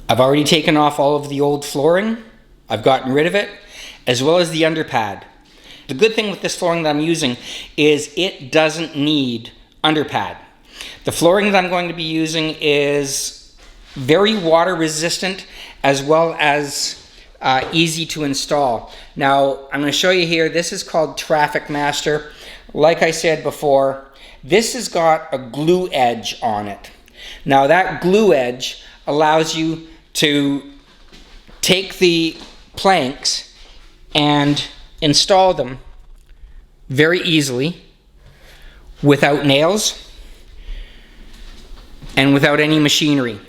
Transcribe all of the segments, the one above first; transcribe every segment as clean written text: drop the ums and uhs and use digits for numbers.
I've already taken off all of the old flooring. I've gotten rid of it, as well as the underpad. The good thing with this flooring that I'm using is it doesn't need underpad. The flooring that I'm going to be using is very water resistant, as well as easy to install. Now, I'm going to show you here, this is called Traffic Master. Like I said before, this has got a glue edge on it. Now that glue edge allows you to take the planks and install them very easily without nails and without any machinery.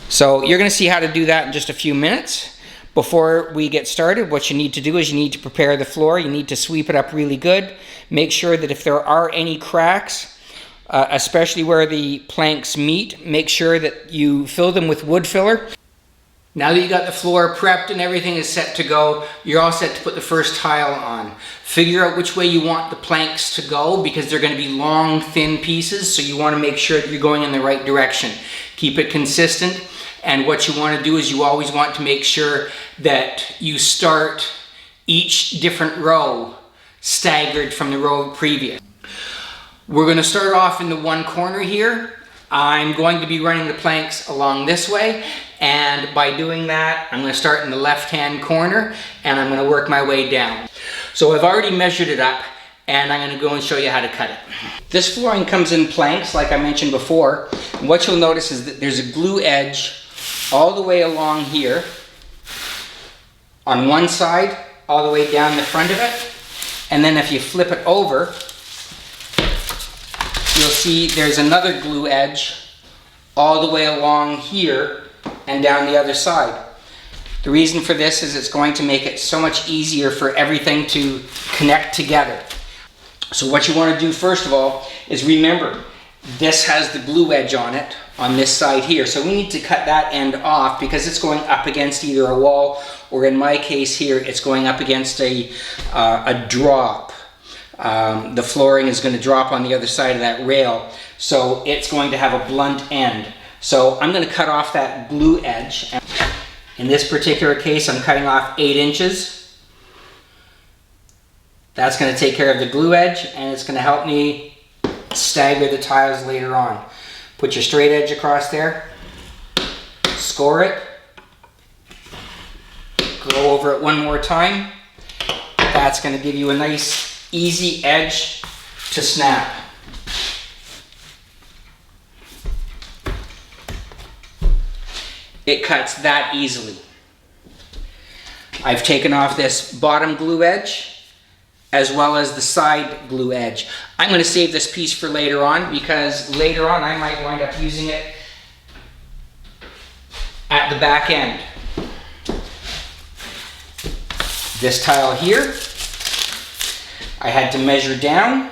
So you're going to see how to do that in just a few minutes. Before we get started, what you need to do is you need to prepare the floor. You need to sweep it up really good. Make sure that if there are any cracks, especially where the planks meet, make sure that you fill them with wood filler. Now that you got the floor prepped and everything is set to go, you're all set to put the first tile on. Figure out which way you want the planks to go, because they're going to be long, thin pieces, so you want to make sure that you're going in the right direction. Keep it consistent, and what you want to do is you always want to make sure that you start each different row staggered from the row previous. We're going to start off in the one corner here. I'm going to be running the planks along this way, and by doing that, I'm going to start in the left-hand corner, and I'm going to work my way down. So I've already measured it up, and I'm going to go and show you how to cut it. This flooring comes in planks, like I mentioned before, and what you'll notice is that there's a glue edge all the way along here, on one side, all the way down the front of it, and then if you flip it over, you'll see there's another glue edge all the way along here and down the other side. The reason for this is it's going to make it so much easier for everything to connect together. So what you want to do first of all is remember, this has the glue edge on it on this side here. So we need to cut that end off because it's going up against either a wall, or in my case here, it's going up against a drop. The flooring is going to drop on the other side of that rail, so it's going to have a blunt end. So I'm going to cut off that glue edge. In this particular case, I'm cutting off 8 inches. That's going to take care of the glue edge, and it's going to help me stagger the tiles later on. Put your straight edge across there, score it, go over it one more time. That's going to give you a nice easy edge to snap. It cuts that easily. I've taken off this bottom glue edge as well as the side glue edge. I'm going to save this piece for later on, because later on I might wind up using it at the back end. This tile here, I had to measure down,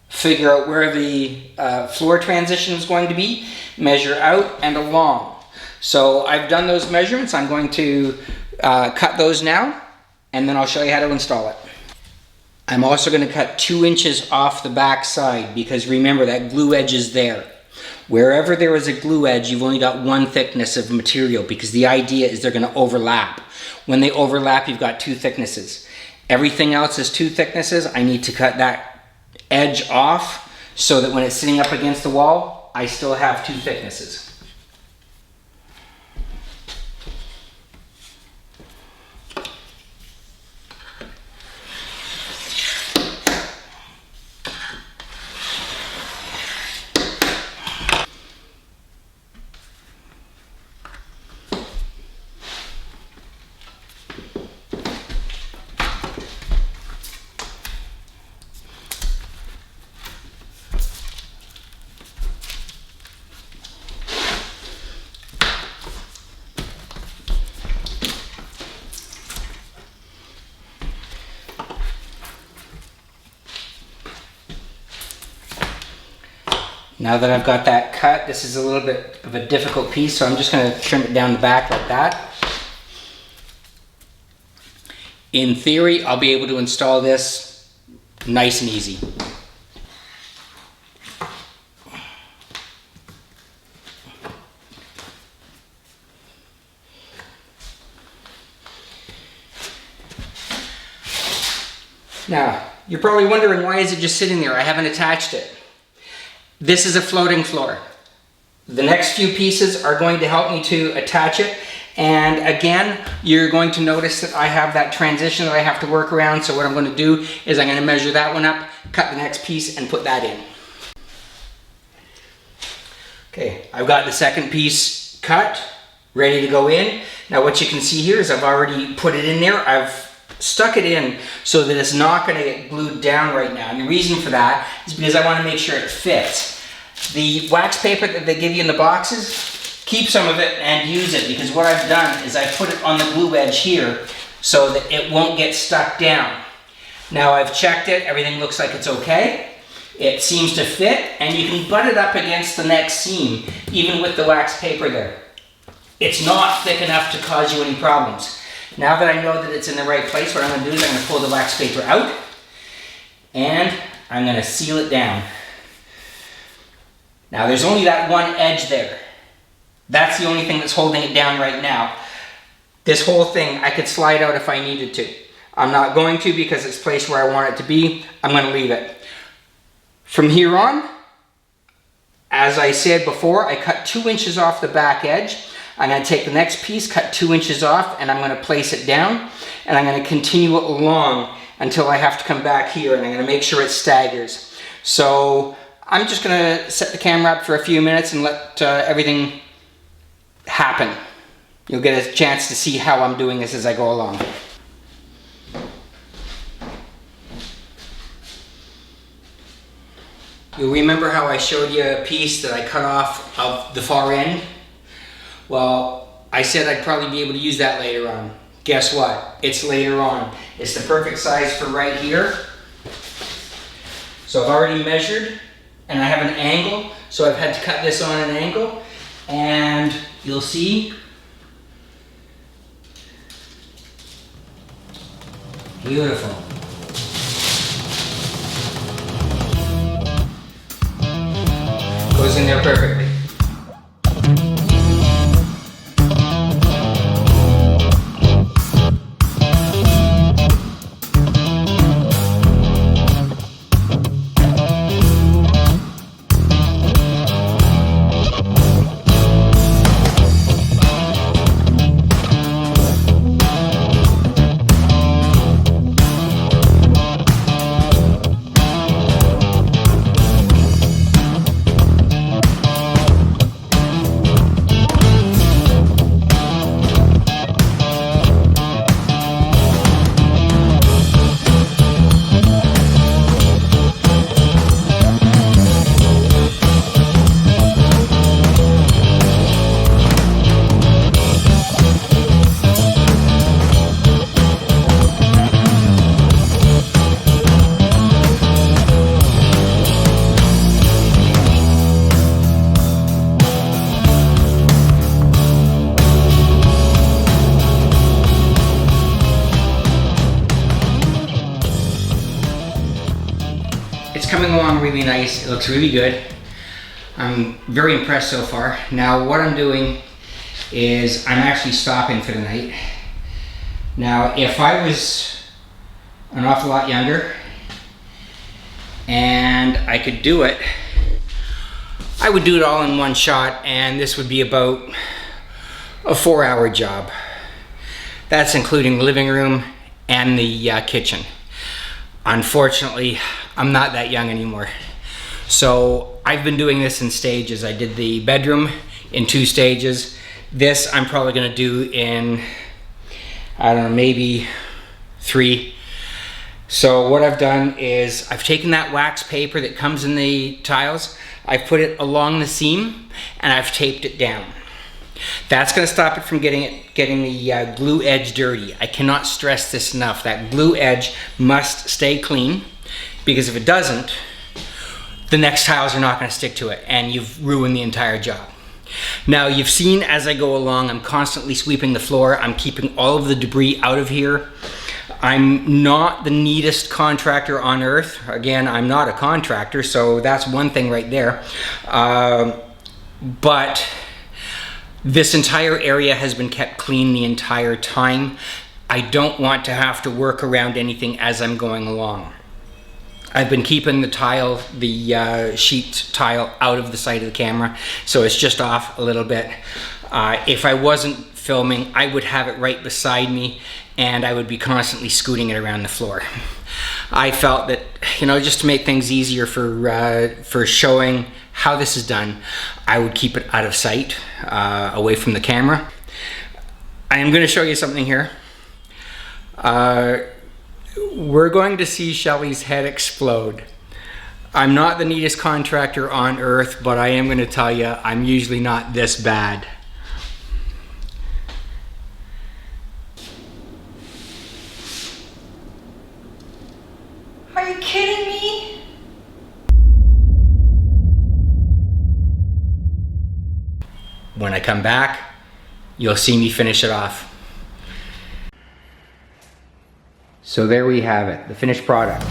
figure out where the floor transition is going to be, measure out and along. So I've done those measurements. I'm going to cut those now, and then I'll show you how to install it. I'm also going to cut 2 inches off the back side, because remember that glue edge is there. Wherever there is a glue edge, you've only got one thickness of material, because the idea is they're going to overlap. When they overlap, you've got 2 thicknesses. Everything else is 2 thicknesses. I need to cut that edge off so that when it's sitting up against the wall, I still have 2 thicknesses. Now that I've got that cut, this is a little bit of a difficult piece, so I'm just going to trim it down the back like that. In theory, I'll be able to install this nice and easy. Now, you're probably wondering, why is it just sitting there? I haven't attached it. This is a floating floor. The next few pieces are going to help me to attach it. And again, you're going to notice that I have that transition that I have to work around. So what I'm going to do is I'm going to measure that one up, cut the next piece, and put that in. Okay, I've got the second piece cut, ready to go in. Now what you can see here is I've already put it in there. I've stuck it in so that it's not going to get glued down right now. And the reason for that is because I want to make sure it fits. The wax paper that they give you in the boxes, keep some of it and use it, because what I've done is I put it on the glue edge here so that it won't get stuck down. Now I've checked it, everything looks like it's okay. It seems to fit, and you can butt it up against the next seam, even with the wax paper there. It's not thick enough to cause you any problems. Now that I know that it's in the right place, what I'm going to do is I'm going to pull the wax paper out, and I'm going to seal it down. Now there's only that one edge there. That's the only thing that's holding it down right now. This whole thing I could slide out if I needed to. I'm not going to, because it's placed where I want it to be. I'm going to leave it. From here on, as I said before, I cut 2 inches off the back edge. I'm going to take the next piece, cut 2 inches off, and I'm going to place it down, and I'm going to continue it along until I have to come back here, and I'm going to make sure it staggers. So I'm just going to set the camera up for a few minutes and let everything happen. You'll get a chance to see how I'm doing this as I go along. You'll remember how I showed you a piece that I cut off of the far end? Well, I said I'd probably be able to use that later on. Guess what? It's later on. It's the perfect size for right here. So I've already measured, and I have an angle, so I've had to cut this on an angle, and you'll see beautiful. Goes in there perfectly. It's coming along really nice. It looks really good. I'm very impressed so far. Now what I'm doing is I'm actually stopping for the night. Now if I was an awful lot younger and I could do it, I would do it all in one shot, and this would be about a 4-hour job. That's including the living room and the kitchen. Unfortunately, I'm not that young anymore. So I've been doing this in stages. I did the bedroom in 2 stages. This I'm probably gonna do in, I don't know, maybe 3. So what I've done is I've taken that wax paper that comes in the tiles, I've put it along the seam, and I've taped it down. That's going to stop it from getting the glue edge dirty. I cannot stress this enough. That glue edge must stay clean, because if it doesn't, the next tiles are not going to stick to it, and you've ruined the entire job. Now you've seen as I go along, I'm constantly sweeping the floor. I'm keeping all of the debris out of here. I'm not the neatest contractor on earth. Again, I'm not a contractor, so that's one thing right there. But this entire area has been kept clean the entire time. I don't want to have to work around anything as I'm going along. I've been keeping the sheet tile out of the sight of the camera, so it's just off a little bit. If I wasn't filming, I would have it right beside me and I would be constantly scooting it around the floor. I felt that, you know, just to make things easier for showing how this is done, I would keep it out of sight, away from the camera. I am going to show you something here. We're going to see Shelly's head explode. I'm not the neatest contractor on earth, but I am going to tell you, I'm usually not this bad. Are you kidding me? When I come back, you'll see me finish it off. So there we have it, the finished product.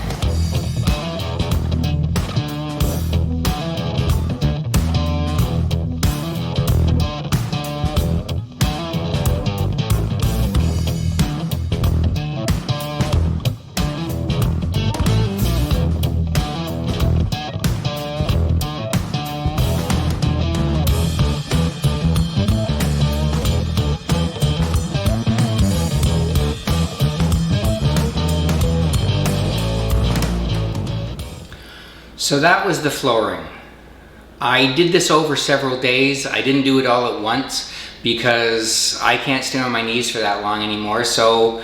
So that was the flooring. I did this over several days. I didn't do it all at once because I can't stand on my knees for that long anymore. So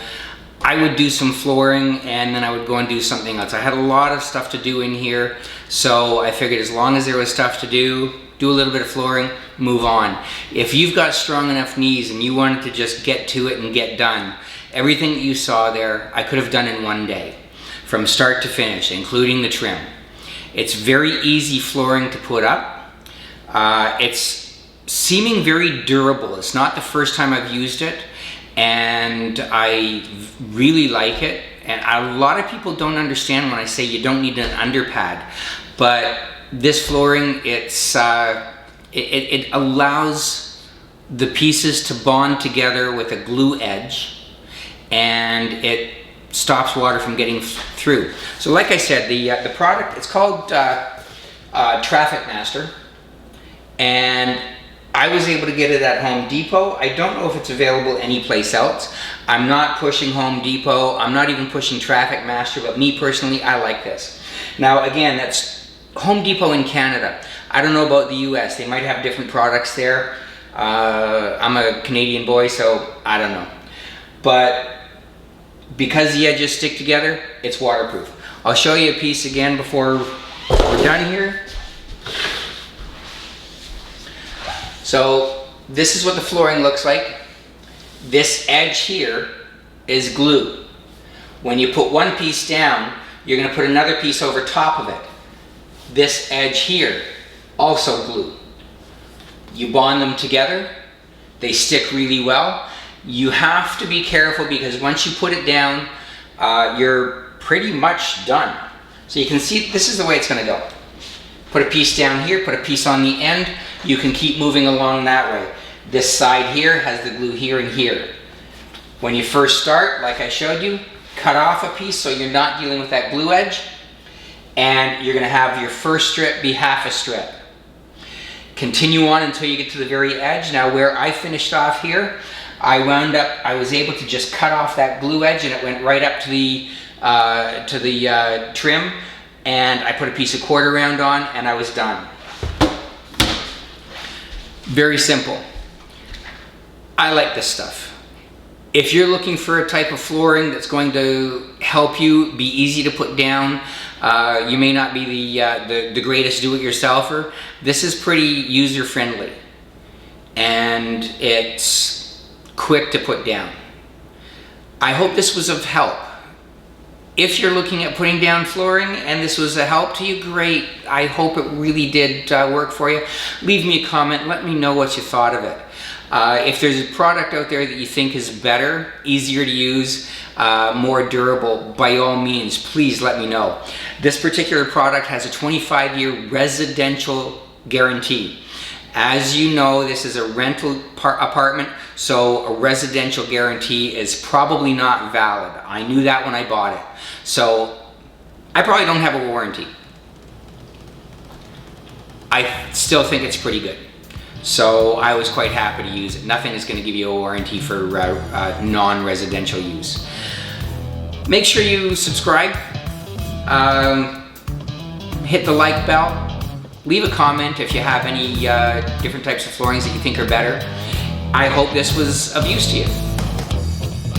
I would do some flooring and then I would go and do something else. I had a lot of stuff to do in here, so I figured as long as there was stuff to do a little bit of flooring, move on. If you've got strong enough knees and you wanted to just get to it and get done, everything that you saw there, I could have done in one day, from start to finish, including the trim. It's very easy flooring to put up. It's seeming very durable. It's not the first time I've used it, and I really like it. And a lot of people don't understand when I say you don't need an underpad, but this flooring, it allows the pieces to bond together with a glue edge, and it stops water from getting through. So like I said, the product, it's called Traffic Master, and I was able to get it at Home Depot. I don't know if it's available anyplace else. I'm not pushing Home Depot. I'm not even pushing Traffic Master, but me personally, I like this. Now again, that's Home Depot in Canada. I don't know about the US. They might have different products there. I'm a Canadian boy, so I don't know. But because the edges stick together, it's waterproof. I'll show you a piece again before we're done here. So this is what the flooring looks like. This edge here is glue. When you put one piece down, you're going to put another piece over top of it. This edge here, also glue. You bond them together, they stick really well. You have to be careful because once you put it down, you're pretty much done. So you can see this is the way it's going to go. Put a piece down here, put a piece on the end. You can keep moving along that way. This side here has the glue here and here. When you first start, like I showed you, cut off a piece so you're not dealing with that glue edge, and you're going to have your first strip be half a strip. Continue on until you get to the very edge. Now where I finished off here, I was able to just cut off that glue edge and it went right up to the trim, and I put a piece of quarter round on and I was done. Very simple. I like this stuff. If you're looking for a type of flooring that's going to help you be easy to put down, you may not be the greatest do-it-yourselfer. This is pretty user-friendly and it's quick to put down. I hope this was of help. If you're looking at putting down flooring and this was a help to you, great. I hope it really did work for you. Leave me a comment, let me know what you thought of it. If there's a product out there that you think is better, easier to use, more durable, by all means, please let me know. This particular product has a 25-year residential guarantee. As you know, this is a rental apartment, so a residential guarantee is probably not valid. I knew that when I bought it. So I probably don't have a warranty. I still think it's pretty good. So I was quite happy to use it. Nothing is going to give you a warranty for non-residential use. Make sure you subscribe, hit the like bell, leave a comment if you have any different types of floorings that you think are better. I hope this was of use to you.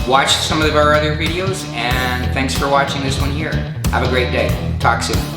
Watch some of our other videos, and thanks for watching this one here. Have a great day. Talk soon.